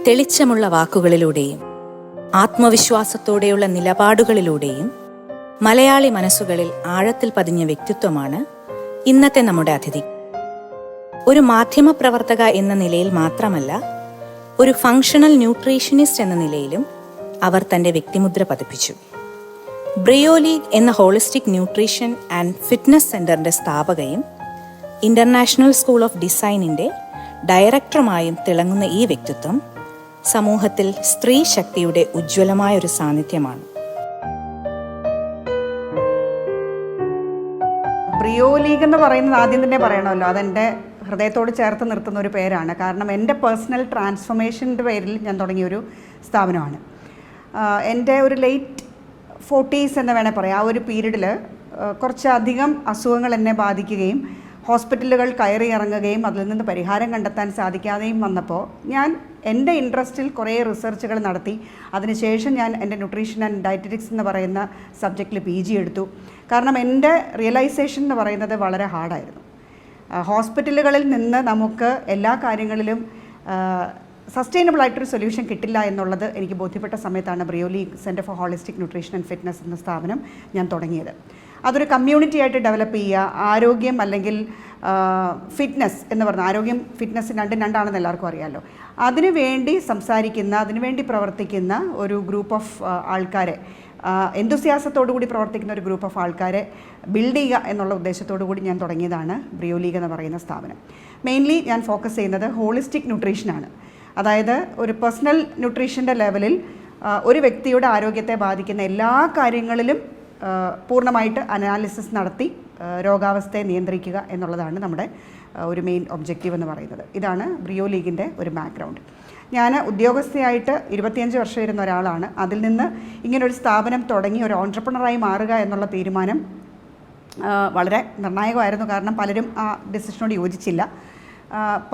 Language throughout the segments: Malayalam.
തെളിച്ചമുള്ള വാക്കുകളിലൂടെയും ആത്മവിശ്വാസത്തോടെയുള്ള നിലപാടുകളിലൂടെയും മലയാളി മനസ്സുകളിൽ ആഴത്തിൽ പതിഞ്ഞ വ്യക്തിത്വമാണ് ഇന്നത്തെ നമ്മുടെ അതിഥി. ഒരു മാധ്യമപ്രവർത്തക എന്ന നിലയിൽ മാത്രമല്ല, ഒരു ഫങ്ഷണൽ ന്യൂട്രീഷനിസ്റ്റ് എന്ന നിലയിലും അവർ തൻ്റെ വ്യക്തിമുദ്ര പതിപ്പിച്ചു. ബ്രിയോലീഗ് എന്ന ഹോളിസ്റ്റിക് ന്യൂട്രീഷൻ ആൻഡ് ഫിറ്റ്നസ് സെന്ററിന്റെ സ്ഥാപകയും ഇന്റർനാഷണൽ സ്കൂൾ ഓഫ് ഡിസൈനിന്റെ ഡയറക്ടറുമായും തിളങ്ങുന്ന ഈ വ്യക്തിത്വം സമൂഹത്തിൽ സ്ത്രീ ശക്തിയുടെ ഉജ്ജ്വലമായ ഒരു സാന്നിധ്യമാണ്. ബ്രിയോലീഗ് എന്ന് പറയുന്നത് ആദ്യം തന്നെ പറയണമല്ലോ, അതെൻ്റെ ഹൃദയത്തോട് ചേർത്ത് നിർത്തുന്ന ഒരു പേരാണ്. കാരണം എൻ്റെ പേഴ്സണൽ ട്രാൻസ്ഫോർമേഷൻ്റെ പേരിൽ ഞാൻ തുടങ്ങിയൊരു സ്ഥാപനമാണ്. എൻ്റെ ഒരു ലേറ്റ് 40s എന്ന് വേണേൽ പറയാം. ആ ഒരു പീരീഡിൽ കുറച്ചധികം അസുഖങ്ങൾ എന്നെ ബാധിക്കുകയും ഹോസ്പിറ്റലുകൾ കയറി ഇറങ്ങുകയും അതിൽ നിന്ന് പരിഹാരം കണ്ടെത്താൻ സാധിക്കാതെയും വന്നപ്പോൾ ഞാൻ എൻ്റെ ഇൻട്രസ്റ്റിൽ കുറേ റിസർച്ചുകൾ നടത്തി. അതിനുശേഷം ഞാൻ എൻ്റെ ന്യൂട്രീഷൻ ആൻഡ് ഡയറ്ററ്റിക്സ് എന്ന് പറയുന്ന സബ്ജക്റ്റിൽ PG എടുത്തു. കാരണം എൻ്റെ റിയലൈസേഷൻ എന്ന് പറയുന്നത് വളരെ ഹാർഡായിരുന്നു. ഹോസ്പിറ്റലുകളിൽ നിന്ന് നമുക്ക് എല്ലാ കാര്യങ്ങളിലും സസ്റ്റൈനബിൾ ആയിട്ടൊരു സൊല്യൂഷൻ കിട്ടില്ല എന്നുള്ളത് എനിക്ക് ബോധ്യപ്പെട്ട സമയത്താണ് ബ്രിയോലീഗ് centre for holistic nutrition and fitness എന്ന സ്ഥാപനം ഞാൻ തുടങ്ങിയത്. അതൊരു കമ്മ്യൂണിറ്റി ആയിട്ട് ഡെവലപ്പ് ചെയ്യുക, ആരോഗ്യം അല്ലെങ്കിൽ ഫിറ്റ്നസ് എന്ന് പറഞ്ഞാൽ ആരോഗ്യം ഫിറ്റ്നസ് രണ്ടാണെന്ന് എല്ലാവർക്കും അറിയാമല്ലോ. അതിനു വേണ്ടി സംസാരിക്കുന്ന, അതിനുവേണ്ടി പ്രവർത്തിക്കുന്ന ഒരു ഗ്രൂപ്പ് ഓഫ് ആൾക്കാരെ, എന്തൂസിയാസത്തോടു കൂടി പ്രവർത്തിക്കുന്ന ഒരു ഗ്രൂപ്പ് ഓഫ് ആൾക്കാരെ ബിൽഡ് ചെയ്യുക എന്നുള്ള ഉദ്ദേശത്തോടു കൂടി ഞാൻ തുടങ്ങിയതാണ് ബ്രിയോലീഗ് എന്ന് പറയുന്ന സ്ഥാപനം. മെയിൻലി ഞാൻ ഫോക്കസ് ചെയ്യുന്നത് ഹോളിസ്റ്റിക് ന്യൂട്രീഷനാണ്. അതായത് ഒരു പേഴ്സണൽ ന്യൂട്രീഷൻ്റെ ലെവലിൽ ഒരു വ്യക്തിയുടെ ആരോഗ്യത്തെ ബാധിക്കുന്ന എല്ലാ കാര്യങ്ങളിലും പൂർണ്ണമായിട്ട് അനാലിസിസ് നടത്തി രോഗാവസ്ഥയെ നിയന്ത്രിക്കുക എന്നുള്ളതാണ് നമ്മുടെ ഒരു മെയിൻ ഒബ്ജക്റ്റീവ് എന്ന് പറയുന്നത്. ഇതാണ് ബ്രിയോലീഗിൻ്റെ ഒരു ബാക്ക്ഗ്രൗണ്ട്. ഞാൻ ഉദ്യോഗസ്ഥയായിട്ട് 25 വർഷം ഇരുന്ന ഒരാളാണ്. അതിൽ നിന്ന് ഇങ്ങനൊരു സ്ഥാപനം തുടങ്ങി ഒരു ഓൺട്രപ്രണറായി മാറുക എന്നുള്ള തീരുമാനം വളരെ നിർണായകമായിരുന്നു. കാരണം പലരും ആ ഡിസിഷനോട് യോജിച്ചില്ല.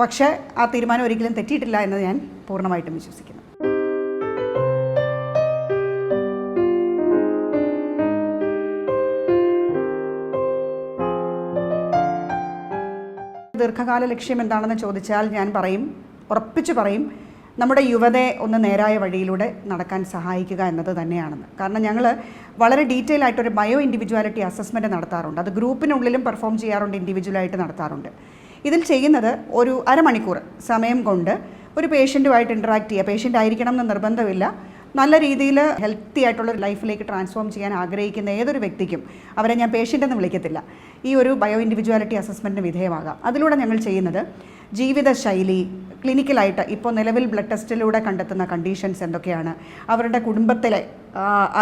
പക്ഷേ ആ തീരുമാനം ഒരിക്കലും തെറ്റിയിട്ടില്ല എന്ന് ഞാൻ പൂർണ്ണമായിട്ടും വിശ്വസിക്കുന്നു. ദീർഘകാല ലക്ഷ്യം എന്താണെന്ന് ചോദിച്ചാൽ ഞാൻ ഉറപ്പിച്ചു പറയും, നമ്മുടെ യുവതയെ ഒന്ന് നേരായ വഴിയിലൂടെ നടക്കാൻ സഹായിക്കുക എന്നത് തന്നെയാണെന്ന്. കാരണം ഞങ്ങൾ വളരെ ഡീറ്റെയിൽ ആയിട്ടൊരു ബയോ ഇൻഡിവിജ്വാലിറ്റി അസസ്മെൻറ്റ് നടത്താറുണ്ട്. അത് ഗ്രൂപ്പിനുള്ളിലും പെർഫോം ചെയ്യാറുണ്ട്, ഇൻഡിവിജ്വലായിട്ട് നടത്താറുണ്ട്. ഇതിൽ ചെയ്യുന്നത് ഒരു അരമണിക്കൂർ സമയം കൊണ്ട് ഒരു പേഷ്യൻറ്റുമായിട്ട് ഇൻറ്ററാക്ട് ചെയ്യുക. പേഷ്യൻ്റ് ആയിരിക്കണം എന്ന് നിർബന്ധമില്ല. നല്ല രീതിയിൽ ഹെൽത്തി ആയിട്ടുള്ളൊരു ലൈഫിലേക്ക് ട്രാൻസ്ഫോം ചെയ്യാൻ ആഗ്രഹിക്കുന്ന ഏതൊരു വ്യക്തിക്കും, അവരെ ഞാൻ പേഷ്യൻ്റ് എന്ന് വിളിക്കത്തില്ല, ഈ ഒരു ബയോ ഇൻഡിവിജ്വാലിറ്റി അസസ്മെൻറ്റിന് വിധേയമാകാം. അതിലൂടെ ഞങ്ങൾ ചെയ്യുന്നത് ജീവിതശൈലി, ക്ലിനിക്കലായിട്ട് ഇപ്പോൾ നിലവിൽ ബ്ലഡ് ടെസ്റ്റിലൂടെ കണ്ടെത്തുന്ന കണ്ടീഷൻസ് എന്തൊക്കെയാണ്, അവരുടെ കുടുംബത്തിലെ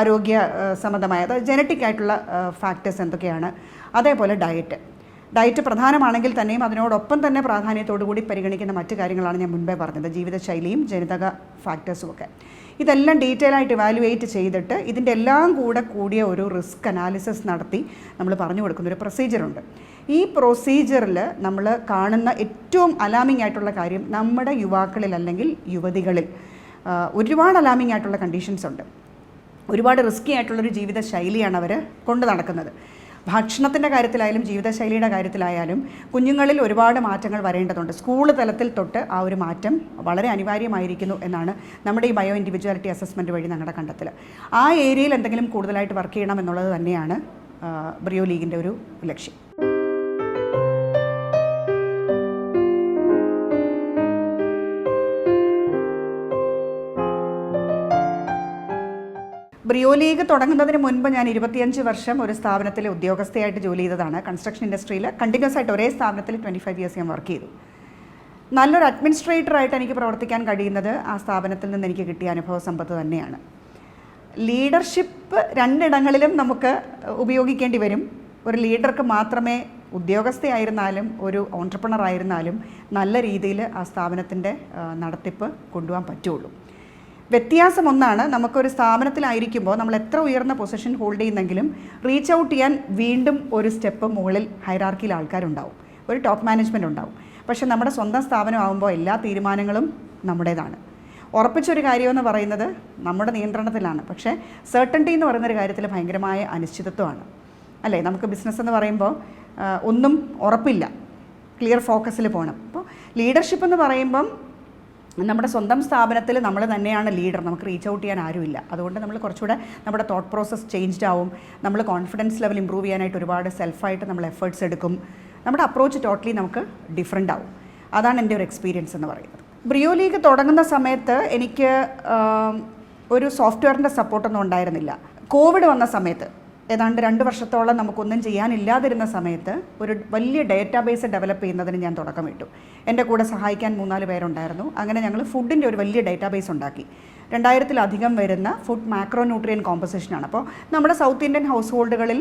ആരോഗ്യ സംബന്ധമായ, അതായത് ജനറ്റിക് ആയിട്ടുള്ള ഫാക്ടേഴ്സ് എന്തൊക്കെയാണ്, അതേപോലെ ഡയറ്റ് പ്രധാനമാണെങ്കിൽ തന്നെയും അതിനോടൊപ്പം തന്നെ പ്രാധാന്യത്തോടു കൂടി പരിഗണിക്കുന്ന മറ്റു കാര്യങ്ങളാണ് ഞാൻ മുൻപേ പറഞ്ഞത്, ജീവിതശൈലിയും ജനിതക ഫാക്ടേഴ്സും ഒക്കെ. ഇതെല്ലാം ഡീറ്റെയിൽ ആയിട്ട് ഇവാലുവേറ്റ് ചെയ്തിട്ട് ഇതിൻ്റെ എല്ലാം കൂടിയ ഒരു റിസ്ക് അനാലിസിസ് നടത്തി നമ്മൾ പറഞ്ഞു കൊടുക്കുന്നൊരു പ്രൊസീജിയറുണ്ട്. ഈ പ്രൊസീജിയറിൽ നമ്മൾ കാണുന്ന ഏറ്റവും അലാമിംഗ് ആയിട്ടുള്ള കാര്യം, നമ്മുടെ യുവാക്കളിൽ അല്ലെങ്കിൽ യുവതികളിൽ ഒരുപാട് അലാമിംഗ് ആയിട്ടുള്ള കണ്ടീഷൻസ് ഉണ്ട്. ഒരുപാട് റിസ്കി ആയിട്ടുള്ളൊരു ജീവിതശൈലിയാണ് അവർ കൊണ്ടു നടക്കുന്നത്. ഭക്ഷണത്തിൻ്റെ കാര്യത്തിലായാലും ജീവിതശൈലിയുടെ കാര്യത്തിലായാലും കുഞ്ഞുങ്ങളിൽ ഒരുപാട് മാറ്റങ്ങൾ വരേണ്ടതുണ്ട്. സ്കൂൾ തലത്തിൽ തൊട്ട് ആ ഒരു മാറ്റം വളരെ അനിവാര്യമായിരിക്കുന്നു എന്നാണ് നമ്മുടെ ഈ ബയോ ഇൻഡിവിജ്വാലിറ്റി അസസ്മെൻറ്റ് വഴി ഞങ്ങളുടെ കണ്ടെത്തൽ. ആ ഏരിയയിൽ എന്തെങ്കിലും കൂടുതലായിട്ട് വർക്ക് ചെയ്യണം എന്നുള്ളത് തന്നെയാണ് ബ്രിയോലീഗിൻ്റെ ഒരു ലക്ഷ്യം. ബ്രിയോലീഗ് തുടങ്ങുന്നതിന് മുൻപ് ഞാൻ 25 വർഷം ഒരു സ്ഥാപനത്തിൽ ഉദ്യോഗസ്ഥയായിട്ട് ജോലി ചെയ്തതാണ്. കൺസ്ട്രക്ഷൻ ഇൻഡസ്ട്രിയിൽ കണ്ടിന്യൂസ് ആയിട്ട് ഒരേ സ്ഥാപനത്തിൽ 25 years ഞാൻ വർക്ക് ചെയ്തു. നല്ലൊരു അഡ്മിനിസ്ട്രേറ്ററായിട്ട് എനിക്ക് പ്രവർത്തിക്കാൻ കഴിയുന്നത് ആ സ്ഥാപനത്തിൽ നിന്ന് എനിക്ക് കിട്ടിയ അനുഭവ സമ്പത്ത് തന്നെയാണ്. ലീഡർഷിപ്പ് രണ്ടിടങ്ങളിലും നമുക്ക് ഉപയോഗിക്കേണ്ടി വരും. ഒരു ലീഡർക്ക് മാത്രമേ ഉദ്യോഗസ്ഥയായിരുന്നാലും ഒരു ഓൺട്രപ്രണർ ആയിരുന്നാലും നല്ല രീതിയിൽ ആ സ്ഥാപനത്തിൻ്റെ നടത്തിപ്പ് കൊണ്ടുപോകാൻ പറ്റുള്ളൂ. വ്യത്യാസം ഒന്നാണ്, നമുക്കൊരു സ്ഥാപനത്തിലായിരിക്കുമ്പോൾ നമ്മൾ എത്ര ഉയർന്ന പൊസിഷൻ ഹോൾഡ് ചെയ്യുന്നെങ്കിലും റീച്ച് ഔട്ട് ചെയ്യാൻ വീണ്ടും ഒരു സ്റ്റെപ്പ് മുകളിൽ ഹൈറാർക്കിയിൽ ആൾക്കാരുണ്ടാവും, ഒരു ടോപ്പ് മാനേജ്മെൻറ്റ് ഉണ്ടാവും. പക്ഷേ നമ്മുടെ സ്വന്തം സ്ഥാപനമാകുമ്പോൾ എല്ലാ തീരുമാനങ്ങളും നമ്മുടേതാണ്. ഉറപ്പിച്ചൊരു കാര്യമെന്ന് പറയുന്നത് നമ്മുടെ നിയന്ത്രണത്തിലാണ്. പക്ഷേ സെർട്ടൻറ്റി എന്ന് പറയുന്നൊരു കാര്യത്തിൽ ഭയങ്കരമായ അനിശ്ചിതത്വമാണ്, അല്ലേ? നമുക്ക് ബിസിനസ് എന്ന് പറയുമ്പോൾ ഒന്നും ഉറപ്പില്ല, ക്ലിയർ ഫോക്കസിൽ പോകണം. അപ്പോൾ ലീഡർഷിപ്പ് എന്ന് പറയുമ്പം നമ്മുടെ സ്വന്തം സ്ഥാപനത്തിൽ നമ്മൾ തന്നെയാണ് ലീഡർ, നമുക്ക് റീച്ച് ഔട്ട് ചെയ്യാൻ ആരുമില്ല. അതുകൊണ്ട് നമ്മൾ കുറച്ചുകൂടെ നമ്മുടെ തോട്ട് പ്രോസസ്സ് ചേഞ്ച്ഡ് ആവും, നമ്മൾ കോൺഫിഡൻസ് ലെവൽ ഇമ്പ്രൂവ് ചെയ്യാനായിട്ട് ഒരുപാട് സെൽഫായിട്ട് നമ്മൾ എഫേർട്സ് എടുക്കും, നമ്മുടെ അപ്രോച്ച് ടോട്ടലി നമുക്ക് ഡിഫറെൻ്റ് ആവും. അതാണ് എൻ്റെ ഒരു എക്സ്പീരിയൻസ് എന്ന് പറയുന്നത്. ബ്രിയോ ലീഗ് തുടങ്ങുന്ന സമയത്ത് എനിക്ക് ഒരു സോഫ്റ്റ്വെയറിൻ്റെ സപ്പോർട്ടൊന്നും ഉണ്ടായിരുന്നില്ല. കോവിഡ് വന്ന സമയത്ത് ഏതാണ്ട് 2 വർഷത്തോളം നമുക്കൊന്നും ചെയ്യാനില്ലാതിരുന്ന സമയത്ത് ഒരു വലിയ ഡേറ്റാബേസ് ഡെവലപ്പ് ചെയ്യുന്നതിന് ഞാൻ തുടക്കമിട്ടു. എൻ്റെ കൂടെ സഹായിക്കാൻ 3-4 പേരുണ്ടായിരുന്നു. അങ്ങനെ ഞങ്ങൾ ഫുഡിൻ്റെ ഒരു വലിയ ഡേറ്റാബേസ് ഉണ്ടാക്കി. 2000-ലധികം വരുന്ന ഫുഡ് മാക്രോ ന്യൂട്രിയൻ കോമ്പസിഷനാണ്. അപ്പോൾ നമ്മുടെ സൗത്ത് ഇന്ത്യൻ ഹൗസ് ഹോൾഡുകളിൽ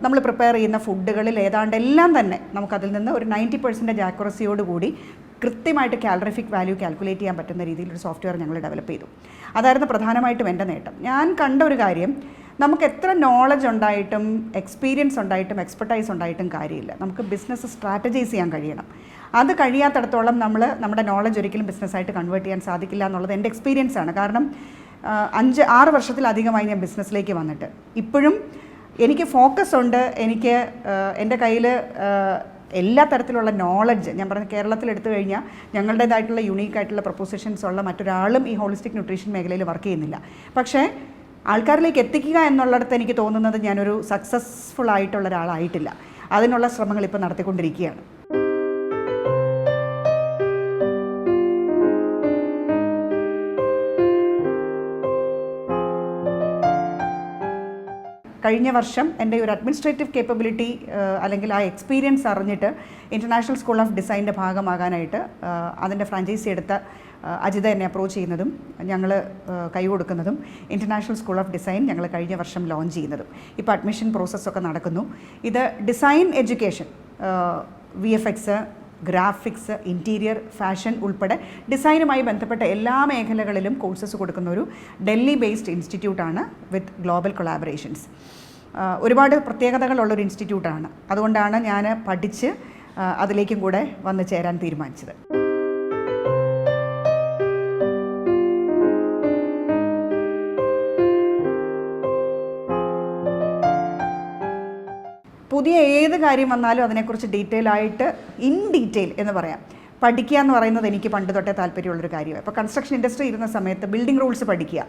നമ്മൾ പ്രിപ്പയർ ചെയ്യുന്ന ഫുഡുകളിൽ ഏതാണ്ട് എല്ലാം തന്നെ നമുക്കതിൽ നിന്ന് ഒരു 90% ആക്യുറസിയോടുകൂടി കൃത്യമായിട്ട് കാലറിഫിക് വാല്യൂ കാൽക്കുലേറ്റ് ചെയ്യാൻ പറ്റുന്ന രീതിയിലൊരു സോഫ്റ്റ്വെയർ ഞങ്ങൾ ഡെവലപ്പ് ചെയ്തു. അതായിരുന്നു പ്രധാനമായിട്ടും എൻ്റെ നേട്ടം. ഞാൻ കണ്ട ഒരു കാര്യം, നമുക്ക് എത്ര നോളജ് ഉണ്ടായിട്ടും എക്സ്പീരിയൻസ് ഉണ്ടായിട്ടും എക്സ്പെർട്ടൈസ് ഉണ്ടായിട്ടും കാര്യമില്ല. നമുക്ക് ബിസിനസ് സ്ട്രാറ്റജൈസ് ചെയ്യാൻ കഴിയണം. അത് കഴിയാത്തിടത്തോളം നമ്മുടെ നോളജ് ഒരിക്കലും ബിസിനസ്സായിട്ട് കൺവേർട്ട് ചെയ്യാൻ സാധിക്കില്ല എന്നുള്ളത് എൻ്റെ എക്സ്പീരിയൻസ് ആണ്. കാരണം 5-6 വർഷത്തിലധികമായി ഞാൻ ബിസിനസ്സിലേക്ക് വന്നിട്ട് ഇപ്പോഴും എനിക്ക് ഫോക്കസ് ഉണ്ട്. എനിക്ക് എൻ്റെ കയ്യിൽ എല്ലാ തരത്തിലുള്ള നോളജ്, ഞാൻ പറഞ്ഞ കേരളത്തിൽ എടുത്തു കഴിഞ്ഞാൽ ഞങ്ങളുടേതായിട്ടുള്ള യുണീക്കായിട്ടുള്ള പ്രൊപ്പോസിഷൻസ് ഉള്ള മറ്റൊരാളും ഈ ഹോളിസ്റ്റിക് ന്യൂട്രീഷൻ മേഖലയിൽ വർക്ക് ചെയ്യുന്നില്ല. പക്ഷേ ആൾക്കാരിലേക്ക് എത്തിക്കുക എന്നുള്ളിടത്ത് എനിക്ക് തോന്നുന്നത് ഞാനൊരു സക്സസ്ഫുൾ ആയിട്ടുള്ള ഒരാളായിട്ടില്ല. അതിനുള്ള ശ്രമങ്ങൾ ഇപ്പോൾ നടത്തിക്കൊണ്ടിരിക്കുകയാണ്. കഴിഞ്ഞ വർഷം എൻ്റെ ഒരു അഡ്മിനിസ്ട്രേറ്റീവ് കേപ്പബിലിറ്റി അല്ലെങ്കിൽ ആ എക്സ്പീരിയൻസ് അറിഞ്ഞിട്ട് ഇൻ്റർനാഷണൽ സ്കൂൾ ഓഫ് ഡിസൈൻ്റെ ഭാഗമാകാനായിട്ട് അതിൻ്റെ ഫ്രാഞ്ചൈസി എടുത്ത അജിത എന്നെ അപ്രോച്ച് ചെയ്യുന്നതും ഞങ്ങൾ കൈ കൊടുക്കുന്നതും ഇൻ്റർനാഷണൽ സ്കൂൾ ഓഫ് ഡിസൈൻ ഞങ്ങൾ കഴിഞ്ഞ വർഷം ലോഞ്ച് ചെയ്യുന്നതും ഇപ്പോൾ അഡ്മിഷൻ പ്രോസസ്സൊക്കെ നടക്കുന്നു. ഇത് design education, VFX, graphics, interior, fashion ഉൾപ്പെടെ ഡിസൈനുമായി ബന്ധപ്പെട്ട എല്ലാ മേഖലകളിലും കോഴ്സസ് കൊടുക്കുന്ന ഒരു ഡൽഹി ബേസ്ഡ് ഇൻസ്റ്റിറ്റ്യൂട്ടാണ് വിത്ത് ഗ്ലോബൽ കൊളാബറേഷൻസ്. ഒരുപാട് പ്രത്യേകതകളുള്ളൊരു ഇൻസ്റ്റിറ്റ്യൂട്ടാണ്. അതുകൊണ്ടാണ് ഞാൻ പഠിച്ച് അതിലേക്കും കൂടെ വന്നു ചേരാൻ തീരുമാനിച്ചത്. പുതിയ ഏത് കാര്യം വന്നാലും അതിനെക്കുറിച്ച് ഡീറ്റെയിൽ ആയിട്ട് ഇൻ ഡീറ്റെയിൽ എന്ന് പറയാം പഠിക്കുക എന്ന് പറയുന്നത് എനിക്ക് പണ്ട് തൊട്ടേ താല്പര്യമുള്ളൊരു കാര്യമാണ്. ഇപ്പോൾ കൺസ്ട്രക്ഷൻ ഇൻഡസ്ട്രി ഇരുന്ന സമയത്ത് ബിൽഡിംഗ് റൂൾസ് പഠിക്കുക,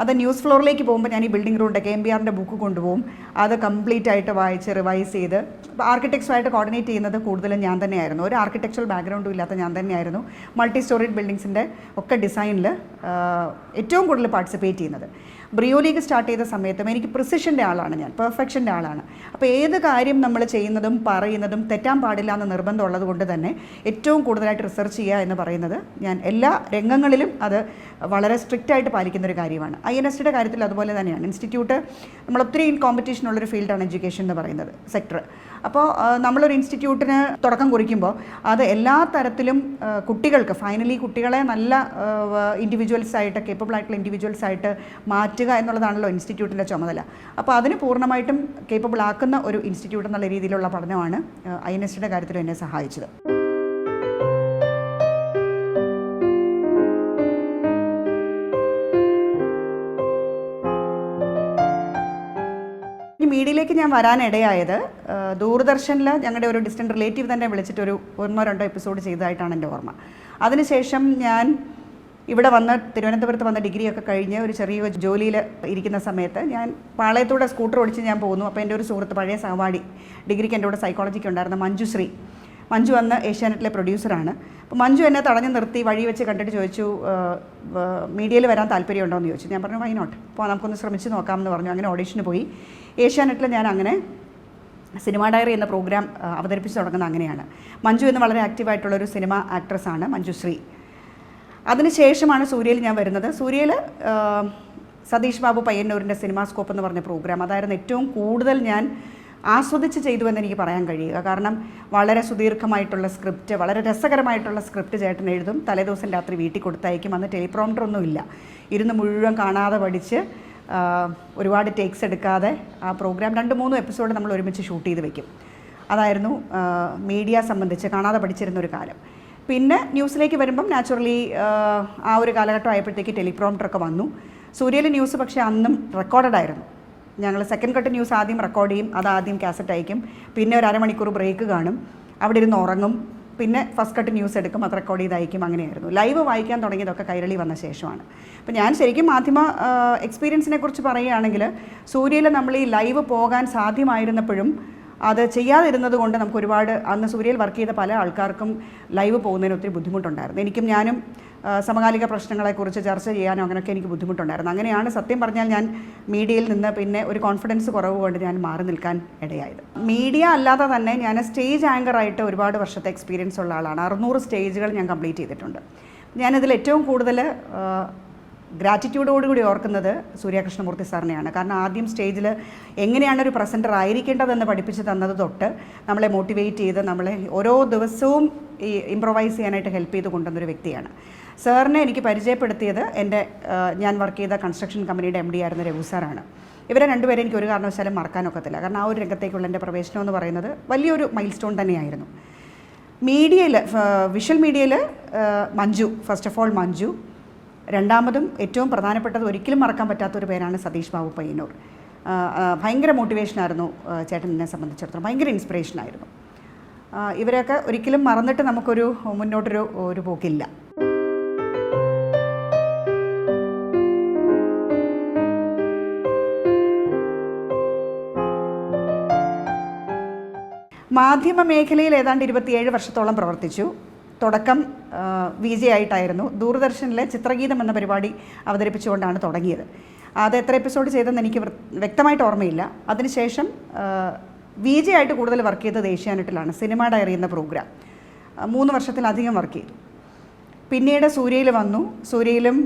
അത് ന്യൂസ് ഫ്ലോറിലേക്ക് പോകുമ്പോൾ ഞാൻ ഈ ബിൽഡിംഗ് റൂളിൻ്റെ KMBRൻ്റെ ബുക്ക് കൊണ്ടുപോകും. അത് കംപ്ലീറ്റ് ആയിട്ട് വായിച്ച് റിവൈസ് ചെയ്ത് ആർക്കിടെക്ട്സുമായിട്ട് കോർഡിനേറ്റ് ചെയ്യുന്നത് കൂടുതലും ഞാൻ തന്നെയായിരുന്നു. ഒരു ആർക്കിടെക്ചറൽ ബാക്ക്ഗ്രൗണ്ടും ഇല്ലാത്ത ഞാൻ തന്നെയായിരുന്നു മൾട്ടി സ്റ്റോറേഡ് ബിൽഡിങ്സിൻ്റെ ഒക്കെ ഡിസൈനിൽ ഏറ്റവും കൂടുതൽ പാർട്ടിസിപ്പേറ്റ് ചെയ്യുന്നത്. ബ്രിയോ ലീഗ് സ്റ്റാർട്ട് ചെയ്ത സമയത്തും എനിക്ക് പ്രിസിഷൻ്റെ ആളാണ് ഞാൻ, പെർഫെക്ഷൻ്റെ ആളാണ്. അപ്പോൾ ഏത് കാര്യം നമ്മൾ ചെയ്യുന്നതും പറയുന്നതും തെറ്റാൻ പാടില്ല എന്ന് നിർബന്ധമുള്ളത് കൊണ്ട് തന്നെ ഏറ്റവും കൂടുതലായിട്ട് റിസർച്ച് ചെയ്യുക എന്ന് പറയുന്നത് ഞാൻ എല്ലാ രംഗങ്ങളിലും അത് വളരെ സ്ട്രിക്റ്റ് ആയിട്ട് പാലിക്കുന്നൊരു കാര്യമാണ്. INSTയുടെ കാര്യത്തിൽ അതുപോലെ തന്നെയാണ്. ഇൻസ്റ്റിറ്റ്യൂട്ട് നമ്മളൊത്തിരി കോമ്പറ്റീഷൻ ഉള്ളൊരു ഫീൽഡാണ് എഡ്യൂക്കേഷൻ എന്ന് പറയുന്നത് സെക്ടർ. അപ്പോൾ നമ്മളൊരു ഇൻസ്റ്റിറ്റ്യൂട്ടിന് തുടക്കം കുറിക്കുമ്പോൾ അത് എല്ലാ തരത്തിലും കുട്ടികൾക്ക് ഫൈനലി കുട്ടികളെ നല്ല ഇൻഡിവിജ്വൽസായിട്ട് കേപ്പബിൾ ആയിട്ടുള്ള ഇൻഡിവിജ്വൽസായിട്ട് മാറ്റുക എന്നുള്ളതാണല്ലോ ഇൻസ്റ്റിറ്റ്യൂട്ടിൻ്റെ ചുമതല. അപ്പോൾ അതിന് പൂർണ്ണമായിട്ടും കേപ്പബിൾ ആക്കുന്ന ഒരു ഇൻസ്റ്റിറ്റ്യൂട്ട് എന്നുള്ള രീതിയിലുള്ള പഠനമാണ് INSTയുടെ കാര്യത്തിൽ എന്നെ സഹായിച്ചത്. മീഡിയയിലേക്ക് ഞാൻ വരാനിടയായത് ദൂരദർശനിൽ ഞങ്ങളുടെ ഒരു ഡിസ്റ്റൻറ്റ് റിലേറ്റീവ് തന്നെ വിളിച്ചിട്ടൊരു 1-2 എപ്പിസോഡ് ചെയ്തതായിട്ടാണ് എൻ്റെ ഓർമ്മ. അതിനുശേഷം ഞാൻ ഇവിടെ വന്ന് തിരുവനന്തപുരത്ത് വന്ന ഡിഗ്രിയൊക്കെ കഴിഞ്ഞ് ഒരു ചെറിയ ജോലിയിൽ ഇരിക്കുന്ന സമയത്ത് ഞാൻ പാളയത്തൂടെ സ്കൂട്ടർ ഓടിച്ച് ഞാൻ പോകുന്നു. അപ്പോൾ എൻ്റെ ഒരു സുഹൃത്ത്, പഴയ സഹപാഠി, ഡിഗ്രിക്ക് എൻ്റെ കൂടെ സൈക്കോളജിക്ക് ഉണ്ടായിരുന്ന മഞ്ജു വന്ന് ഏഷ്യാനെറ്റിലെ പ്രൊഡ്യൂസറാണ്. അപ്പോൾ മഞ്ജു എന്നെ തടഞ്ഞു നിർത്തി വഴി വെച്ച് കണ്ടിട്ട് ചോദിച്ചു, മീഡിയയിൽ വരാൻ താല്പര്യമുണ്ടോ എന്ന് ചോദിച്ചു. ഞാൻ പറഞ്ഞു വൈ നോട്ട്, അപ്പോൾ നമുക്കൊന്ന് ശ്രമിച്ച് നോക്കാമെന്ന് പറഞ്ഞു. അങ്ങനെ ഓഡിഷന് പോയി. ഏഷ്യാനെറ്റിൽ ഞാൻ അങ്ങനെ സിനിമ ഡയറി എന്ന പ്രോഗ്രാം അവതരിപ്പിച്ച് തുടങ്ങുന്നത് അങ്ങനെയാണ്. മഞ്ജു എന്ന് വളരെ ആക്റ്റീവായിട്ടുള്ളൊരു സിനിമ ആക്ട്രസ്സാണ് മഞ്ജുശ്രീ. അതിനുശേഷമാണ് സൂര്യയിൽ ഞാൻ വരുന്നത്. സൂര്യയിൽ സതീഷ് ബാബു പയ്യന്നൂരിൻ്റെ സിനിമാസ്കോപ്പ് എന്ന് പറഞ്ഞ പ്രോഗ്രാം, അതായിരുന്നു ഏറ്റവും കൂടുതൽ ഞാൻ ആസ്വദിച്ച് ചെയ്തുവെന്ന് എനിക്ക് പറയാൻ കഴിയുക. കാരണം വളരെ സുദീർഘമായിട്ടുള്ള സ്ക്രിപ്റ്റ്, വളരെ രസകരമായിട്ടുള്ള സ്ക്രിപ്റ്റ് ചേട്ടൻ എഴുതും, തലേദിവസം രാത്രി വീട്ടിൽ കൊടുത്തയക്കും. അന്ന് ടെലിപ്രോംപ്റ്ററൊന്നുമില്ല, ഇരുന്ന് മുഴുവൻ കാണാതെ പഠിച്ച് ഒരുപാട് ടേക്സ് എടുക്കാതെ ആ പ്രോഗ്രാം 2-3 എപ്പിസോഡ് നമ്മൾ ഒരുമിച്ച് ഷൂട്ട് ചെയ്ത് വെക്കും. അതായിരുന്നു മീഡിയ സംബന്ധിച്ച് കാണാതെ പഠിച്ചിരുന്നൊരു കാലം. പിന്നെ ന്യൂസിലേക്ക് വരുമ്പം നാച്ചുറലി ആ ഒരു കാലഘട്ടം ആയപ്പോഴത്തേക്ക് ടെലിപ്രോംപ്റ്ററൊക്കെ വന്നു. സൂര്യയിലെ ന്യൂസ് പക്ഷേ അന്നും റെക്കോർഡഡായിരുന്നു. ഞങ്ങൾ സെക്കൻഡ് കട്ട് ന്യൂസ് ആദ്യം റെക്കോർഡ് ചെയ്യും, അതാദ്യം കാസറ്റ് അയക്കും, പിന്നെ ഒരു അരമണിക്കൂർ ബ്രേക്ക് കാണും, അവിടെ ഇരുന്ന് ഉറങ്ങും, പിന്നെ ഫസ്റ്റ് കട്ട് ന്യൂസ് എടുക്കും, അത് റെക്കോർഡ് ചെയ്ത് അയക്കും. അങ്ങനെയായിരുന്നു. ലൈവ് വായിക്കാൻ തുടങ്ങിയതൊക്കെ കൈരളി വന്ന ശേഷമാണ്. അപ്പോൾ ഞാൻ ശരിക്കും മാധ്യമ എക്സ്പീരിയൻസിനെ കുറിച്ച് പറയുകയാണെങ്കിൽ, സൂര്യയിൽ നമ്മൾ ഈ ലൈവ് പോകാൻ സാധ്യമായിരുന്നപ്പോഴും അത് ചെയ്യാതിരുന്നത് കൊണ്ട് നമുക്ക് ഒരുപാട്, അന്ന് സൂര്യയിൽ വർക്ക് ചെയ്ത പല ആൾക്കാർക്കും ലൈവ് പോകുന്നതിന് ഒത്തിരി ബുദ്ധിമുട്ടുണ്ടായിരുന്നു. ഞാനും സമകാലിക പ്രശ്നങ്ങളെക്കുറിച്ച് ചർച്ച ചെയ്യാനോ അങ്ങനെയൊക്കെ എനിക്ക് ബുദ്ധിമുട്ടുണ്ടായിരുന്നു. അങ്ങനെയാണ് സത്യം പറഞ്ഞാൽ ഞാൻ മീഡിയയിൽ നിന്ന് പിന്നെ ഒരു കോൺഫിഡൻസ് കുറവ് കൊണ്ട് ഞാൻ മാറി നിൽക്കാൻ ഇടയായത്. മീഡിയ അല്ലാതെ തന്നെ ഞാൻ സ്റ്റേജ് ആങ്കറായിട്ട് ഒരുപാട് വർഷത്തെ എക്സ്പീരിയൻസ് ഉള്ള ആളാണ്. 600 സ്റ്റേജുകൾ ഞാൻ കംപ്ലീറ്റ് ചെയ്തിട്ടുണ്ട്. ഞാനിതിൽ ഏറ്റവും കൂടുതൽ ഗ്രാറ്റിറ്റ്യൂഡോടുകൂടി ഓർക്കുന്നത് സൂര്യകൃഷ്ണമൂർത്തി സാറിനെയാണ്. കാരണം ആദ്യം സ്റ്റേജിൽ എങ്ങനെയാണ് ഒരു പ്രസൻറ്റർ ആയിരിക്കേണ്ടതെന്ന് പഠിപ്പിച്ച് തന്നത് തൊട്ട് നമ്മളെ മോട്ടിവേറ്റ് ചെയ്ത് നമ്മളെ ഓരോ ദിവസവും ഈ ഇംപ്രൊവൈസ് ചെയ്യാനായിട്ട് ഹെൽപ്പ് ചെയ്ത് കൊണ്ടുവന്നൊരു വ്യക്തിയാണ്. സാറിനെ എനിക്ക് പരിചയപ്പെടുത്തിയത് ഞാൻ വർക്ക് ചെയ്ത കൺസ്ട്രക്ഷൻ കമ്പനിയുടെ MD ആയിരുന്ന രഘു സാറാണ്. ഇവരെ രണ്ടുപേരെ എനിക്ക് ഒരു കാരണവശാലും മറക്കാനൊക്കത്തില്ല. കാരണം ആ ഒരു രംഗത്തേക്കുള്ള എൻ്റെ പ്രവേശനം എന്ന് പറയുന്നത് വലിയൊരു മൈൽ സ്റ്റോൺ തന്നെയായിരുന്നു. മീഡിയയിൽ, വിഷ്വൽ മീഡിയയിൽ Manju, first of all Manju. രണ്ടാമതും ഏറ്റവും പ്രധാനപ്പെട്ടത്, ഒരിക്കലും മറക്കാൻ പറ്റാത്തൊരു പേരാണ് സതീഷ് ബാബു പയ്യന്നൂർ. ഭയങ്കര മോട്ടിവേഷനായിരുന്നു ചേട്ടൻ എന്നെ സംബന്ധിച്ചിടത്തോളം, ഭയങ്കര ഇൻസ്പിറേഷനായിരുന്നു. ഇവരെയൊക്കെ ഒരിക്കലും മറന്നിട്ട് നമുക്കൊരു മുന്നോട്ടൊരു പോക്കില്ല. മാധ്യമ മേഖലയിൽ ഏതാണ്ട് 27 വർഷത്തോളം പ്രവർത്തിച്ചു. തുടക്കം VJ ആയിട്ടായിരുന്നു. ദൂരദർശനിലെ ചിത്രഗീതം എന്ന പരിപാടി അവതരിപ്പിച്ചുകൊണ്ടാണ് തുടങ്ങിയത്. അത് എത്ര എപ്പിസോഡ് ചെയ്തെന്ന് എനിക്ക് വ്യക്തമായിട്ട് ഓർമ്മയില്ല. അതിനുശേഷം VJ ആയിട്ട് കൂടുതൽ വർക്ക് ചെയ്തത് ഏഷ്യാനെറ്റിലാണ്, സിനിമ ഡയറി എന്ന പ്രോഗ്രാം. 3 വർഷത്തിലധികം വർക്ക് ചെയ്തു. പിന്നീട് സൂര്യയിൽ വന്നു. സൂര്യയിലും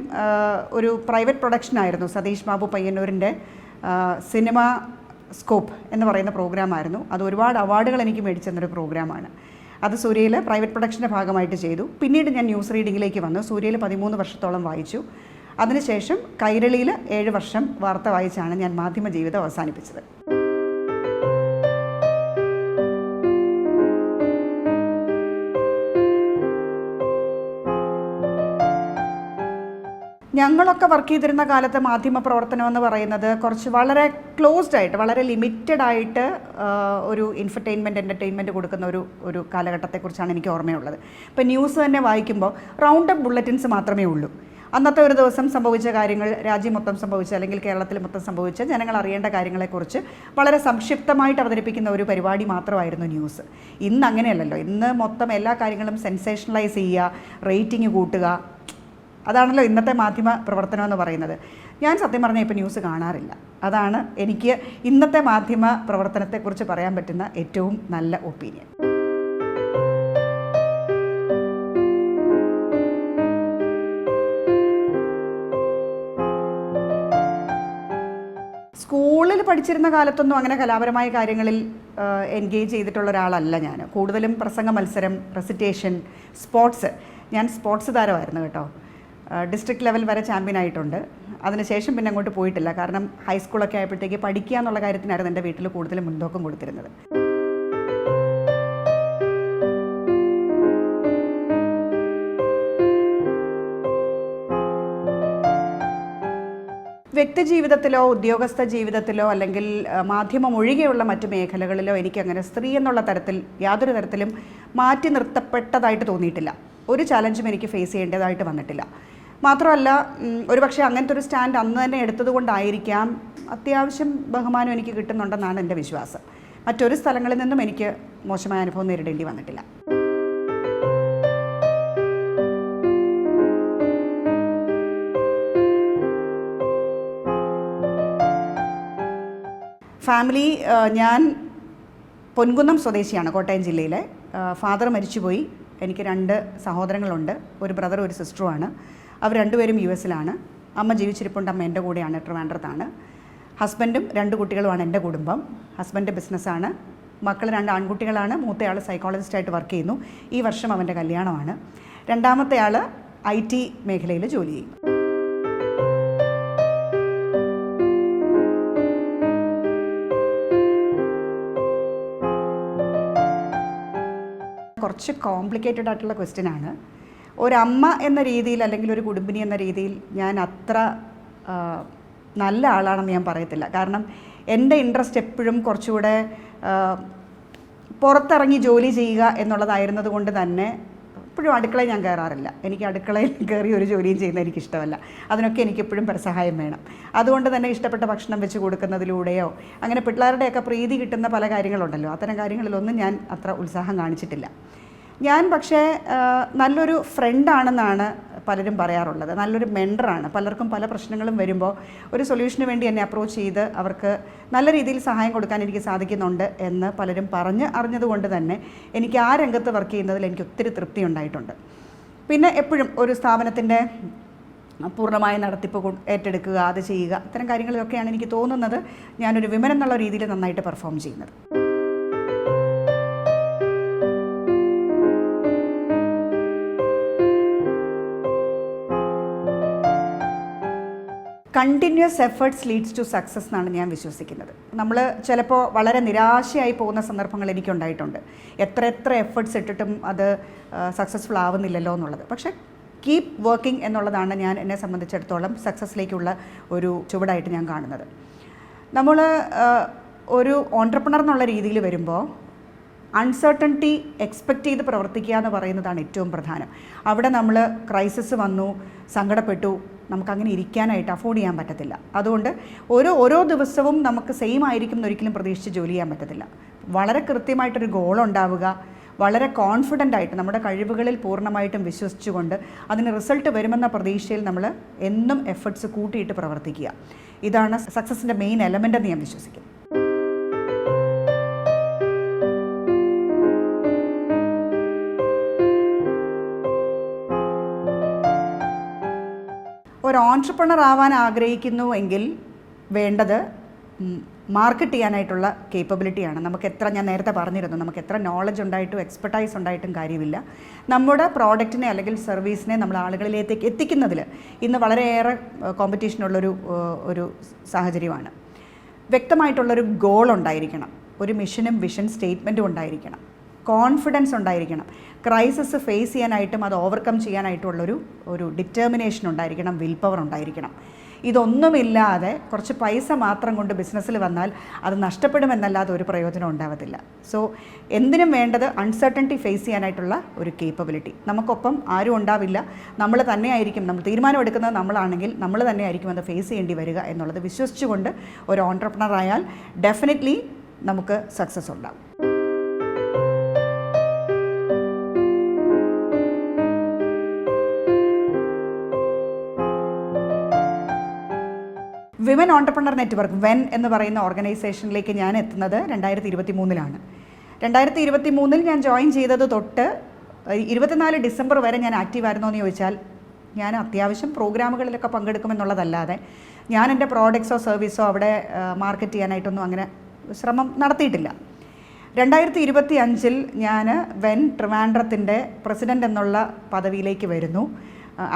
ഒരു പ്രൈവറ്റ് പ്രൊഡക്ഷനായിരുന്നു, സതീഷ് ബാബു പയ്യന്നൂരിൻ്റെ സിനിമ സ്കോപ്പ് എന്ന് പറയുന്ന പ്രോഗ്രാമായിരുന്നു. അത് ഒരുപാട് അവാർഡുകൾ എനിക്ക് മേടിച്ചെന്നൊരു പ്രോഗ്രാമാണ്. അത് സൂര്യയിൽ പ്രൈവറ്റ് പ്രൊഡക്ഷൻ്റെ ഭാഗമായിട്ട് ചെയ്തു. പിന്നീട് ഞാൻ ന്യൂസ് റീഡിങ്ങിലേക്ക് വന്നു. സൂര്യയിൽ 13 വർഷത്തോളം വായിച്ചു. അതിനുശേഷം കൈരളിയിൽ 7 വർഷം വാർത്ത വായിച്ചാണ് ഞാൻ മാധ്യമ ജീവിതം അവസാനിപ്പിച്ചത്. ഞങ്ങളൊക്കെ വർക്ക് ചെയ്തിരുന്ന കാലത്ത് മാധ്യമ പ്രവർത്തനം എന്ന് പറയുന്നത് കുറച്ച് വളരെ ക്ലോസ്ഡ് ആയിട്ട്, വളരെ ലിമിറ്റഡ് ആയിട്ട് ഒരു എൻ്റർടൈൻമെൻറ്റ് കൊടുക്കുന്ന ഒരു കാലഘട്ടത്തെക്കുറിച്ചാണ് എനിക്ക് ഓർമ്മയുള്ളത്. ഇപ്പോൾ ന്യൂസ് തന്നെ വായിക്കുമ്പോൾ റൗണ്ട് അപ്പ് ബുള്ളറ്റിൻസ് മാത്രമേ ഉള്ളൂ. അന്നത്തെ ഒരു ദിവസം സംഭവിച്ച കാര്യങ്ങൾ, രാജ്യം മൊത്തം സംഭവിച്ച അല്ലെങ്കിൽ കേരളത്തിൽ മൊത്തം സംഭവിച്ച ജനങ്ങൾ അറിയേണ്ട കാര്യങ്ങളെക്കുറിച്ച് വളരെ സംക്ഷിപ്തമായിട്ട് അവതരിപ്പിക്കുന്ന ഒരു പരിപാടി മാത്രമായിരുന്നു ന്യൂസ്. ഇന്ന് അങ്ങനെയല്ലല്ലോ. ഇന്ന് മൊത്തം എല്ലാ കാര്യങ്ങളും സെൻസേഷണലൈസ് ചെയ്യുക, റേറ്റിംഗ് കൂട്ടുക, അതാണല്ലോ ഇന്നത്തെ മാധ്യമ പ്രവർത്തനം എന്ന് പറയുന്നത്. ഞാൻ സത്യം പറഞ്ഞാൽ ഇപ്പോൾ ന്യൂസ് കാണാറില്ല. അതാണ് എനിക്ക് ഇന്നത്തെ മാധ്യമ പ്രവർത്തനത്തെക്കുറിച്ച് പറയാൻ പറ്റുന്ന ഏറ്റവും നല്ല ഒപ്പീനിയൻ. സ്കൂളിൽ പഠിച്ചിരുന്ന കാലത്തൊന്നും അങ്ങനെ കലാപരമായ കാര്യങ്ങളിൽ എൻഗേജ് ചെയ്തിട്ടുള്ള ഒരാളല്ല ഞാൻ. കൂടുതലും പ്രസംഗ മത്സരം, റെസിറ്റേഷൻ, സ്പോർട്സ്. ഞാൻ സ്പോർട്സ് താരമായിരുന്നു കേട്ടോ. ഡിസ്ട്രിക്ട് ലെവൽ വരെ ചാമ്പ്യൻ ആയിട്ടുണ്ട്. അതിനുശേഷം പിന്നെ അങ്ങോട്ട് പോയിട്ടില്ല. കാരണം ഹൈസ്കൂളൊക്കെ ആയപ്പോഴത്തേക്ക് പഠിക്കുക എന്നുള്ള കാര്യത്തിനായിരുന്നു എൻ്റെ വീട്ടിൽ കൂടുതൽ മുൻതൂക്കം കൊടുത്തിരുന്നത്. വ്യക്തി ജീവിതത്തിലോ ഉദ്യോഗസ്ഥ ജീവിതത്തിലോ അല്ലെങ്കിൽ മാധ്യമം ഒഴികെയുള്ള മറ്റു മേഖലകളിലോ എനിക്കങ്ങനെ സ്ത്രീ എന്നുള്ള തരത്തിൽ യാതൊരു തരത്തിലും മാറ്റി നിർത്തപ്പെട്ടതായിട്ട് തോന്നിയിട്ടില്ല. ഒരു ചാലഞ്ചും എനിക്ക് ഫേസ് ചെയ്യേണ്ടതായിട്ട് വന്നിട്ടില്ല. മാത്രമല്ല, ഒരുപക്ഷെ അങ്ങനത്തെ ഒരു സ്റ്റാൻഡ് അന്ന് തന്നെ എടുത്തത് കൊണ്ടായിരിക്കാം അത്യാവശ്യം ബഹുമാനം എനിക്ക് കിട്ടുന്നുണ്ടെന്നാണ് എൻ്റെ വിശ്വാസം. മറ്റൊരു സ്ഥലങ്ങളിൽ നിന്നും എനിക്ക് മോശമായ അനുഭവം നേരിടേണ്ടി വന്നിട്ടില്ല. ഫാമിലി, ഞാൻ പൊൻകുന്നം സ്വദേശിയാണ്, കോട്ടയം ജില്ലയിലെ. ഫാദർ മരിച്ചുപോയി. എനിക്ക് 2 സഹോദരങ്ങളുണ്ട്. ഒരു ബ്രദറും ഒരു സിസ്റ്ററുമാണ്. അവർ രണ്ടുപേരും US-ലാണ്. അമ്മ ജീവിച്ചിരിപ്പുണ്ട്. അമ്മ എൻ്റെ കൂടെയാണ്, ട്രിവാൻഡ്രത്താണ്. ഹസ്ബൻഡും 2 കുട്ടികളുമാണ് എൻ്റെ കുടുംബം. ഹസ്ബൻഡ് ബിസിനസ്സാണ്. മക്കൾ 2 ആൺകുട്ടികളാണ്. മൂത്തയാൾ സൈക്കോളജിസ്റ്റായിട്ട് വർക്ക് ചെയ്യുന്നു. ഈ വർഷം അവൻ്റെ കല്യാണമാണ്. രണ്ടാമത്തെ ആൾ IT മേഖലയിൽ ജോലി ചെയ്യും. കുറച്ച് കോംപ്ലിക്കേറ്റഡ് ആയിട്ടുള്ള ക്വസ്റ്റ്യനാണ്. ഒരമ്മ എന്ന രീതിയിൽ അല്ലെങ്കിൽ ഒരു കുടുംബിനി എന്ന രീതിയിൽ ഞാൻ അത്ര നല്ല ആളാണെന്ന് ഞാൻ പറയത്തില്ല. കാരണം എൻ്റെ ഇൻട്രസ്റ്റ് എപ്പോഴും കുറച്ചുകൂടെ പുറത്തിറങ്ങി ജോലി ചെയ്യുക എന്നുള്ളതായിരുന്നത് കൊണ്ട് തന്നെ ഇപ്പോഴും അടുക്കളയിൽ ഞാൻ കയറാറില്ല. എനിക്ക് അടുക്കളയിൽ കയറി ഒരു ജോലിയും ചെയ്യുന്നത് എനിക്കിഷ്ടമല്ല. അതിനൊക്കെ എനിക്കെപ്പോഴും പരസഹായം വേണം. അതുകൊണ്ട് തന്നെ ഇഷ്ടപ്പെട്ട ഭക്ഷണം വെച്ച് കൊടുക്കുന്നതിലൂടെയോ അങ്ങനെ പിള്ളേരുടെയൊക്കെ പ്രീതി കിട്ടുന്ന പല കാര്യങ്ങളുണ്ടല്ലോ, അത്തരം കാര്യങ്ങളിലൊന്നും ഞാൻ അത്ര ഉത്സാഹം കാണിച്ചിട്ടില്ല. ഞാൻ പക്ഷേ നല്ലൊരു ഫ്രണ്ടാണെന്നാണ് പലരും പറയാറുള്ളത്. നല്ലൊരു മെൻറ്ററാണ്. പലർക്കും പല പ്രശ്നങ്ങളും വരുമ്പോൾ ഒരു സൊല്യൂഷന് വേണ്ടി എന്നെ അപ്രോച്ച് ചെയ്ത് അവർക്ക് നല്ല രീതിയിൽ സഹായം കൊടുക്കാൻ എനിക്ക് സാധിക്കുന്നുണ്ട് എന്ന് പലരും അറിഞ്ഞതുകൊണ്ട് തന്നെ എനിക്ക് ആ രംഗത്ത് വർക്ക് ചെയ്യുന്നതിൽ എനിക്ക് ഒത്തിരി തൃപ്തി ഉണ്ടായിട്ടുണ്ട്. പിന്നെ എപ്പോഴും ഒരു സ്ഥാപനത്തിൻ്റെ പൂർണ്ണമായ നടത്തിപ്പ് ഏറ്റെടുക്കുക, അത് ചെയ്യുക, ഇത്തരം കാര്യങ്ങളിലൊക്കെയാണ് എനിക്ക് തോന്നുന്നത് ഞാനൊരു വിമൻ എന്നുള്ള രീതിയിൽ നന്നായിട്ട് പെർഫോം ചെയ്യുന്നത്. Continuous efforts leads to success എന്നാണ് ഞാൻ വിശ്വസിക്കുന്നത്. നമ്മൾ ചിലപ്പോൾ വളരെ നിരാശയായി പോകുന്ന സന്ദർഭങ്ങൾ എനിക്കുണ്ടായിട്ടുണ്ട്. എത്ര എഫേർട്സ് ഇട്ടിട്ടും അത് സക്സസ്ഫുൾ ആവുന്നില്ലല്ലോ എന്നുള്ളത്. പക്ഷേ കീപ്പ് വർക്കിംഗ് എന്നുള്ളതാണ് എന്നെ സംബന്ധിച്ചിടത്തോളം സക്സസ്സിലേക്കുള്ള ഒരു ചുവടായിട്ട് ഞാൻ കാണുന്നത്. നമ്മൾ ഒരു ഓൺട്രപ്രണർ എന്നുള്ള രീതിയിൽ വരുമ്പോൾ അൺസർട്ടനിറ്റി എക്സ്പെക്റ്റ് ചെയ്ത് പ്രവർത്തിക്കുക എന്ന് പറയുന്നതാണ് ഏറ്റവും പ്രധാനം. അവിടെ നമ്മൾ ക്രൈസിസ് വന്നു, സങ്കടപ്പെട്ടു, നമുക്കങ്ങനെ ഇരിക്കാനായിട്ട് അഫോർഡ് ചെയ്യാൻ പറ്റത്തില്ല. അതുകൊണ്ട് ഓരോ ദിവസവും നമുക്ക് സെയിം ആയിരിക്കും എന്നൊരിക്കലും പ്രതീക്ഷിച്ച് ജോലി ചെയ്യാൻ പറ്റത്തില്ല. വളരെ കൃത്യമായിട്ടൊരു ഗോൾ ഉണ്ടാവുക, വളരെ കോൺഫിഡൻ്റ് ആയിട്ട് നമ്മുടെ കഴിവുകളിൽ പൂർണ്ണമായിട്ടും വിശ്വസിച്ചുകൊണ്ട് അതിന് റിസൾട്ട് വരുമെന്ന പ്രതീക്ഷയിൽ നമ്മൾ എന്നും എഫേർട്സ് കൂട്ടിയിട്ട് പ്രവർത്തിക്കുക. ഇതാണ് സക്സസിൻ്റെ മെയിൻ എലമെൻ്റ് എന്ന് ഞാൻ വിശ്വസിക്കുന്നു. ഒരു ഓൺട്രപ്രണർ ആവാൻ ആഗ്രഹിക്കുന്നുവെങ്കിൽ വേണ്ടത് മാർക്കറ്റ് ചെയ്യാനായിട്ടുള്ള കേപ്പബിലിറ്റിയാണ്. ഞാൻ നേരത്തെ പറഞ്ഞിരുന്നു, നമുക്ക് എത്ര നോളജ് ഉണ്ടായിട്ടും എക്സ്പെർട്ടൈസ് ഉണ്ടായിട്ടും കാര്യമില്ല. നമ്മുടെ പ്രോഡക്റ്റിനെ അല്ലെങ്കിൽ സർവീസിനെ നമ്മൾ ആളുകളിലേക്ക് എത്തിക്കുന്നതിൽ ഇന്ന് വളരെയേറെ കോമ്പറ്റീഷനുള്ളൊരു സാഹചര്യമാണ്. വ്യക്തമായിട്ടുള്ളൊരു ഗോൾ ഉണ്ടായിരിക്കണം, ഒരു മിഷനും വിഷൻ സ്റ്റേറ്റ്മെൻറ്റും ഉണ്ടായിരിക്കണം, കോൺഫിഡൻസ് ഉണ്ടായിരിക്കണം, ക്രൈസിസ് ഫേസ് ചെയ്യാനായിട്ടും അത് ഓവർകം ചെയ്യാനായിട്ടുള്ളൊരു ഡിറ്റർമിനേഷൻ ഉണ്ടായിരിക്കണം, വിൽ പവർ ഉണ്ടായിരിക്കണം. ഇതൊന്നുമില്ലാതെ കുറച്ച് പൈസ മാത്രം കൊണ്ട് ബിസിനസ്സിൽ വന്നാൽ അത് നഷ്ടപ്പെടുമെന്നല്ലാതെ ഒരു പ്രയോജനം ഉണ്ടാവത്തില്ല. സോ എന്തിനും വേണ്ടത് അൺസർട്ടനിറ്റി ഫേസ് ചെയ്യാനായിട്ടുള്ള ഒരു കേപ്പബിലിറ്റി. നമുക്കൊപ്പം ആരും ഉണ്ടാവില്ല, നമ്മൾ തന്നെയായിരിക്കും. നമ്മൾ തീരുമാനം എടുക്കുന്നത് നമ്മളാണെങ്കിൽ നമ്മൾ തന്നെയായിരിക്കും അത് ഫേസ് ചെയ്യേണ്ടി വരിക എന്നുള്ളത് വിശ്വസിച്ചുകൊണ്ട് ഒരു ഓൺട്രപ്രണർ ആയാൽ ഡെഫിനറ്റ്ലി നമുക്ക് സക്സസ് ഉണ്ടാകും. വിമൻ ഓൺട്രപ്രണർ നെറ്റ്വർക്ക് വെൻ എന്ന് പറയുന്ന ഓർഗനൈസേഷനിലേക്ക് ഞാൻ എത്തുന്നത് 2023 2023 ഞാൻ ജോയിൻ ചെയ്തത് തൊട്ട് 24 ഡിസംബർ വരെ ഞാൻ ആക്റ്റീവ് ആയിരുന്നോ എന്ന് ചോദിച്ചാൽ ഞാൻ അത്യാവശ്യം പ്രോഗ്രാമുകളിലൊക്കെ പങ്കെടുക്കുമെന്നുള്ളതല്ലാതെ ഞാൻ എൻ്റെ പ്രോഡക്ട്സോ സർവീസോ അവിടെ മാർക്കറ്റ് ചെയ്യാനായിട്ടൊന്നും അങ്ങനെ ശ്രമം നടത്തിയിട്ടില്ല. 2025 ഞാൻ വെൻ ട്രിവാൻഡ്രത്തിൻ്റെ പ്രസിഡൻ്റ് എന്നുള്ള പദവിയിലേക്ക് വരുന്നു.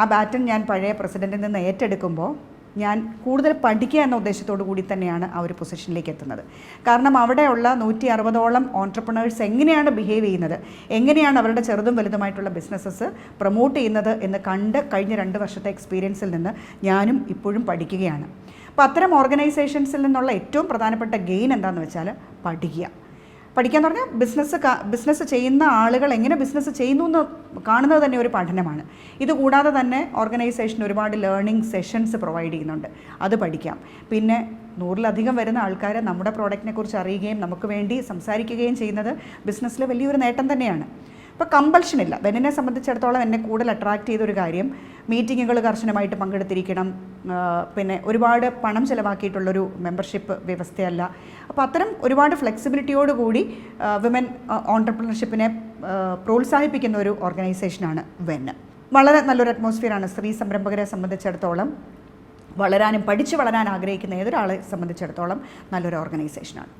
ആ ബാറ്റൺ ഞാൻ പഴയ പ്രസിഡൻറ്റിൽ നിന്ന് ഏറ്റെടുക്കുമ്പോൾ ഞാൻ കൂടുതൽ പഠിക്കുക എന്ന ഉദ്ദേശത്തോടു കൂടി തന്നെയാണ് ആ ഒരു പൊസിഷനിലേക്ക് എത്തുന്നത്. കാരണം അവിടെയുള്ള 160ഓളം ഓൺട്രപ്രണേഴ്സ് എങ്ങനെയാണ് ബിഹേവ് ചെയ്യുന്നത്, എങ്ങനെയാണ് അവരുടെ ചെറുതും വലുതുമായിട്ടുള്ള ബിസിനസ്സസ് പ്രൊമോട്ട് ചെയ്യുന്നത് എന്ന് കണ്ട് കഴിഞ്ഞ 2 വർഷത്തെ എക്സ്പീരിയൻസിൽ നിന്ന് ഞാനും ഇപ്പോഴും പഠിക്കുകയാണ്. അപ്പോൾ അത്തരം ഓർഗനൈസേഷൻസിൽ നിന്നുള്ള ഏറ്റവും പ്രധാനപ്പെട്ട ഗെയിൻ എന്താണെന്ന് വെച്ചാൽ പഠിക്കുക എന്ന് പറഞ്ഞാൽ ബിസിനസ് ചെയ്യുന്ന ആളുകൾ എങ്ങനെ ബിസിനസ് ചെയ്യുന്നു എന്ന് കാണുന്നത് തന്നെ ഒരു പഠനമാണ്. ഇതുകൂടാതെ തന്നെ ഓർഗനൈസേഷൻ ഒരുപാട് ലേണിംഗ് സെഷൻസ് പ്രൊവൈഡ് ചെയ്യുന്നുണ്ട്, അത് പഠിക്കാം. പിന്നെ 100-ലധികം വരുന്ന ആൾക്കാർ നമ്മുടെ പ്രോഡക്റ്റിനെ കുറിച്ച് അറിയുകയും നമുക്ക് വേണ്ടി സംസാരിക്കുകയും ചെയ്യുന്നത് ബിസിനസ്സിൽ വലിയൊരു നേട്ടം തന്നെയാണ്. ഇപ്പോൾ കമ്പൽഷനില്ല. വെന്നിനെ സംബന്ധിച്ചിടത്തോളം എന്നെ കൂടുതൽ അട്രാക്റ്റ് ചെയ്തൊരു കാര്യം മീറ്റിങ്ങുകൾ കർശനമായിട്ട് പങ്കെടുത്തിരിക്കണം, പിന്നെ ഒരുപാട് പണം ചിലവാക്കിയിട്ടുള്ളൊരു മെമ്പർഷിപ്പ് വ്യവസ്ഥയല്ല. അപ്പോൾ അത്തരം ഒരുപാട് ഫ്ലെക്സിബിലിറ്റിയോടുകൂടി വിമൻ ഓൺട്രപ്രണർഷിപ്പിനെ പ്രോത്സാഹിപ്പിക്കുന്ന ഒരു ഓർഗനൈസേഷനാണ് വെൻ. വളരെ നല്ലൊരു അറ്റ്മോസ്ഫിയറാണ്. സ്ത്രീ സംരംഭകരെ സംബന്ധിച്ചിടത്തോളം വളരാനും പഠിച്ചു വളരാൻ ആഗ്രഹിക്കുന്ന ഏതൊരാളെ സംബന്ധിച്ചിടത്തോളം നല്ലൊരു ഓർഗനൈസേഷനാണ്.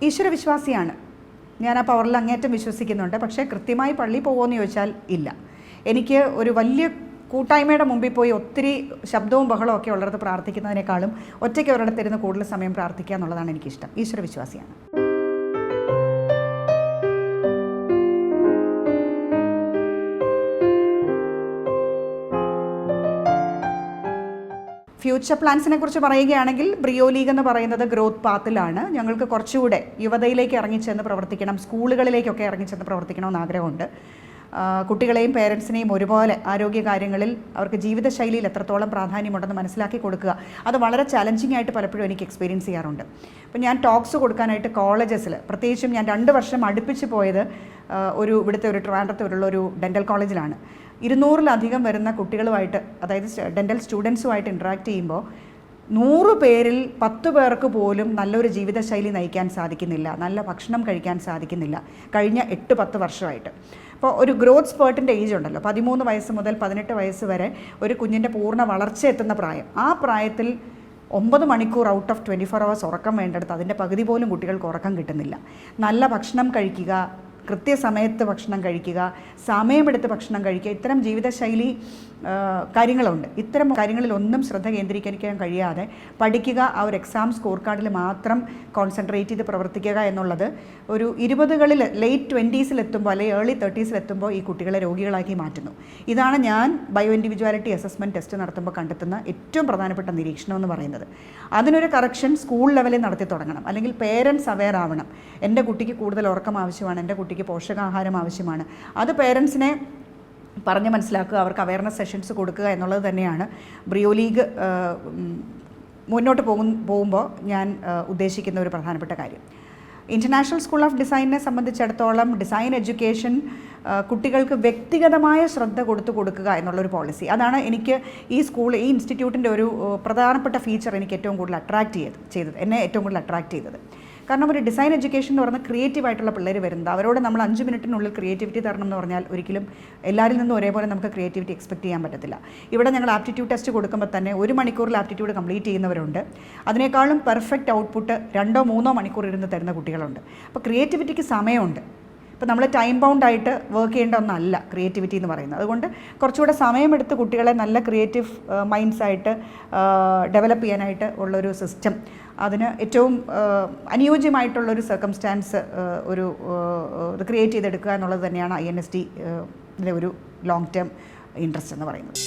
ഈശ്വരവിശ്വാസിയാണ് ഞാൻ. ആ പവറിൽ അങ്ങേറ്റം വിശ്വസിക്കുന്നുണ്ട്. പക്ഷേ കൃത്യമായി പള്ളി പോകുമെന്ന് ചോദിച്ചാൽ ഇല്ല. എനിക്ക് ഒരു വലിയ കൂട്ടായ്മയുടെ മുമ്പിൽ പോയി ഒത്തിരി ശബ്ദവും ബഹളവും ഒക്കെ ഉള്ളിടത്ത് പ്രാർത്ഥിക്കുന്നതിനേക്കാളും ഒറ്റയ്ക്ക് ഒരിടത്തിരുന്ന് കൂടുതൽ സമയം പ്രാർത്ഥിക്കുക എന്നുള്ളതാണ് എനിക്കിഷ്ടം. ഈശ്വരവിശ്വാസിയാണ്. ഫ്യൂച്ചർ പ്ലാൻസിനെ കുറിച്ച് പറയുകയാണെങ്കിൽ ബ്രിയോ ലീഗ് എന്ന് പറയുന്നത് ഗ്രോത്ത് പാത്തിലാണ്. ഞങ്ങൾക്ക് കുറച്ചുകൂടെ യുവതയിലേക്ക് ഇറങ്ങിച്ചെന്ന് പ്രവർത്തിക്കണം, സ്കൂളുകളിലേക്കൊക്കെ ഇറങ്ങിച്ചെന്ന് പ്രവർത്തിക്കണമെന്ന് ആഗ്രഹമുണ്ട്. കുട്ടികളെയും പേരൻസിനെയും ഒരുപോലെ ആരോഗ്യകാര്യങ്ങളിൽ അവർക്ക് ജീവിതശൈലിയിൽ എത്രത്തോളം പ്രാധാന്യമുണ്ടെന്ന് മനസ്സിലാക്കി കൊടുക്കുക. അത് വളരെ ചലഞ്ചിങ് ആയിട്ട് പലപ്പോഴും എനിക്ക് എക്സ്പീരിയൻസ് ചെയ്യാറുണ്ട്. അപ്പോൾ ഞാൻ ടോക്സ് കൊടുക്കാനായിട്ട് കോളേജസിൽ, പ്രത്യേകിച്ചും ഞാൻ 2 വർഷം അടുപ്പിച്ച് പോയത് ഇവിടുത്തെ ഒരു ട്രിവാൻഡ്രത്തുള്ള ഒരു ഡെൻ്റൽ കോളേജിലാണ്. 200-ലധികം വരുന്ന കുട്ടികളുമായിട്ട്, അതായത് ഡെൻ്റൽ സ്റ്റുഡൻസുമായിട്ട് ഇൻട്രാക്ട് ചെയ്യുമ്പോൾ 100 പേരിൽ 10 പേർക്ക് പോലും നല്ലൊരു ജീവിതശൈലി നയിക്കാൻ സാധിക്കുന്നില്ല, നല്ല ഭക്ഷണം കഴിക്കാൻ സാധിക്കുന്നില്ല കഴിഞ്ഞ 8-10 വർഷമായിട്ട്. അപ്പോൾ ഒരു ഗ്രോത്ത് സ്പേർട്ടിൻ്റെ ഏജ് ഉണ്ടല്ലോ, 13 വയസ്സ് മുതൽ 18 വയസ്സ് വരെ ഒരു കുഞ്ഞിൻ്റെ പൂർണ്ണ വളർച്ച എത്തുന്ന പ്രായം. ആ പ്രായത്തിൽ 9 മണിക്കൂർ ഔട്ട് ഓഫ് 24 hours ഉറക്കം വേണ്ടെടുത്ത് അതിൻ്റെ പകുതി പോലും കുട്ടികൾക്ക് ഉറക്കം കിട്ടുന്നില്ല. നല്ല ഭക്ഷണം കഴിക്കുക, കൃത്യസമയത്ത് ഭക്ഷണം കഴിക്കുക, സമയമെടുത്ത് ഭക്ഷണം കഴിക്കുക, ഇത്തരം ജീവിതശൈലി കാര്യങ്ങളുണ്ട്. ഇത്തരം കാര്യങ്ങളിലൊന്നും ശ്രദ്ധ കേന്ദ്രീകരിക്കാൻ കഴിയാതെ പഠിക്കുക, ആ ഒരു എക്സാം സ്കോർ കാർഡിൽ മാത്രം കോൺസെൻട്രേറ്റ് ചെയ്ത് പ്രവർത്തിക്കുക എന്നുള്ളത് ഒരു 20കളിൽ ലേറ്റ് 20s അല്ലെങ്കിൽ ഏർലി 30s ഈ കുട്ടികളെ രോഗികളാക്കി മാറ്റുന്നു. ഇതാണ് ഞാൻ ബയോ ഇൻഡിവിജ്വാലിറ്റി അസസ്മെൻറ്റ് ടെസ്റ്റ് നടത്തുമ്പോൾ കണ്ടെത്തുന്ന ഏറ്റവും പ്രധാനപ്പെട്ട നിരീക്ഷണം എന്ന് പറയുന്നത്. അതിനൊരു കറക്ഷൻ സ്കൂൾ ലെവലിൽ നടത്തി തുടങ്ങണം, അല്ലെങ്കിൽ പേരൻസ് അവെയർ ആവണം. എൻ്റെ കുട്ടിക്ക് കൂടുതൽ ഉറക്കം ആവശ്യമാണ്, എൻ്റെ കുട്ടിക്ക് പോഷകാഹാരം ആവശ്യമാണ്. അത് പേരൻസിനെ പറഞ്ഞ് മനസ്സിലാക്കുക, അവർക്ക് അവയർനെസ് സെഷൻസ് കൊടുക്കുക എന്നുള്ളത് തന്നെയാണ് ബ്രിയോ ലീഗ് മുന്നോട്ട് പോകുമ്പോൾ ഞാൻ ഉദ്ദേശിക്കുന്ന ഒരു പ്രധാനപ്പെട്ട കാര്യം. ഇൻ്റർനാഷണൽ സ്കൂൾ ഓഫ് ഡിസൈനിനെ സംബന്ധിച്ചിടത്തോളം ഡിസൈൻ എഡ്യൂക്കേഷൻ കുട്ടികൾക്ക് വ്യക്തിഗതമായ ശ്രദ്ധ കൊടുക്കുക എന്നുള്ളൊരു പോളിസി, അതാണ് എനിക്ക് ഈ ഇൻസ്റ്റിറ്റ്യൂട്ടിൻ്റെ ഒരു പ്രധാനപ്പെട്ട ഫീച്ചർ എനിക്ക് ഏറ്റവും കൂടുതൽ എന്നെ ഏറ്റവും കൂടുതൽ അട്രാക്റ്റ് ചെയ്തത്. കാരണം ഒരു ഡിസൈൻ എഡ്യൂക്കേഷൻ എന്ന് പറഞ്ഞാൽ ക്രിയേറ്റീവായിട്ടുള്ള പിള്ളേർ വരുന്നത്, അവരോട് നമ്മൾ 5 മിനിറ്റിനുള്ളിൽ ക്രിയേറ്റിവിറ്റി തരണം എന്ന് പറഞ്ഞാൽ ഒരിക്കലും എല്ലാവരിൽ നിന്നും ഒരേപോലെ നമുക്ക് ക്രിയേറ്റിവിറ്റി എക്സ്പെക്ട് ചെയ്യാൻ പറ്റത്തില്ല. ഇവിടെ ഞങ്ങൾ ആപ്റ്റിറ്റ്യൂഡ് ടെസ്റ്റ് കൊടുക്കുമ്പോൾ തന്നെ 1 മണിക്കൂറിൽ ആപ്റ്റിറ്റ്യൂഡ് കംപ്ലീറ്റ് ചെയ്യുന്നവരുണ്ട്. അതിനേക്കാളും പെർഫെക്റ്റ് ഔട്ട്പുട്ട് 2-3 മണിക്കൂർ ഇരുന്ന് തരുന്ന കുട്ടികളുണ്ട്. അപ്പോൾ ക്രിയേറ്റിവിറ്റിക്ക് സമയമുണ്ട്. ഇപ്പോൾ നമ്മൾ ടൈം ബൗണ്ടായിട്ട് വർക്ക് ചെയ്യേണ്ട ഒന്നല്ല ക്രിയേറ്റിവിറ്റി എന്ന് പറയുന്നത്. അതുകൊണ്ട് കുറച്ചുകൂടെ സമയമെടുത്ത് കുട്ടികളെ നല്ല ക്രിയേറ്റീവ് മൈൻഡ്സായിട്ട് ഡെവലപ്പ് ചെയ്യാനായിട്ട് ഉള്ളൊരു സിസ്റ്റം, അതിന് ഏറ്റവും അനുയോജ്യമായിട്ടുള്ളൊരു സർക്കംസ്റ്റാൻസ് ക്രിയേറ്റ് ചെയ്തെടുക്കുക എന്നുള്ളത് തന്നെയാണ് INST ഒരു ലോങ് ടേം ഇൻട്രസ്റ്റ് എന്ന് പറയുന്നത്.